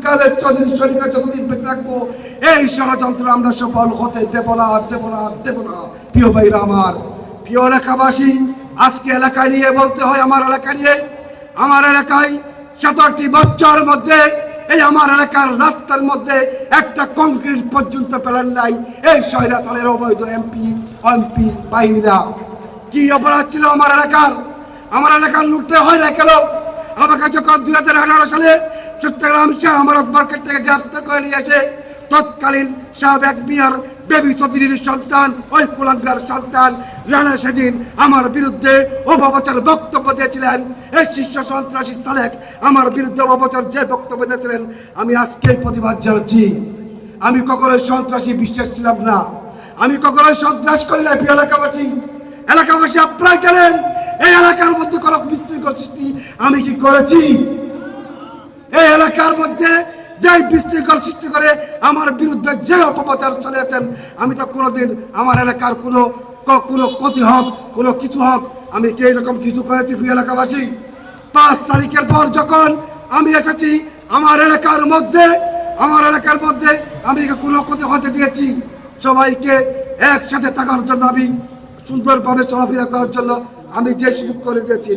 কাদের চৌধুরী শরীফে যতদিন বেঁচে থাকবো এই ষড়যন্ত্র আমরা সফল হতে দেব না দেব না দেব না। প্রিয় ভাইরা আমার, প্রিয় এলাকাবাসী, আজকে এলাকা নিয়ে বলতে হয়, আমার এলাকা নিয়ে, আমার এলাকায় ৭০টি বছর মধ্যে এই আমার এলাকার রাস্তার মধ্যে একটা কংক্রিট পর্যন্ত ফেলার নাই এই স্বৈরাচারের অবৈধ এমপি বাহিনীরা। কি অপরাধ ছিল আমার এলাকার লুটতে হয় না কেন? আমাকে যখন 2018 সালে চট্টগ্রাম শাহ আমানত মার্কেট থেকে গ্রেফতার করে নিয়ে এসে তৎকালীন সাবেক মেয়র বেবি চৌধুরীর সন্তান, ওই কুলাঙ্গার সন্তান রানা সেদিন আমার বিরুদ্ধে অপপ্রচার বক্তব্য দিয়েছিলেন। এই শীর্ষ সন্ত্রাসী সালেক আমার বিরুদ্ধে অপপ্রচার যে বক্তব্য দিয়েছিলেন, আমি আজকে প্রতিবাদ জানাচ্ছি। আমি কখনোই সন্ত্রাসী বিশ্বাস ছিলাম না, আমি কখনোই সন্ত্রাস করি না। প্রিয় এলাকাবাসী আপনারা জানেন এই এলাকার মধ্যে কোনো বিশৃঙ্খল সৃষ্টি আমি কি করেছি? এই এলাকার মধ্যে যে বিশৃঙ্খল সৃষ্টি করে আমার বিরুদ্ধে যে অপপ্রচার চলেছেন, আমি তো কোনোদিন আমার এলাকার কোনো ক্ষতি হোক, কোনো কিছু হোক, আমি কি এরকম কিছু করেছি? প্রিয় এলাকাবাসী, 5 তারিখের পর যখন আমি এসেছি আমার এলাকার মধ্যে আমি কোনো ক্ষতি হতে দিয়েছি? সবাইকে একসাথে থাকার জন্য, আমি সুন্দরভাবে চলাফেরা করার জন্য আমি যে সুযোগ করে দিয়েছি।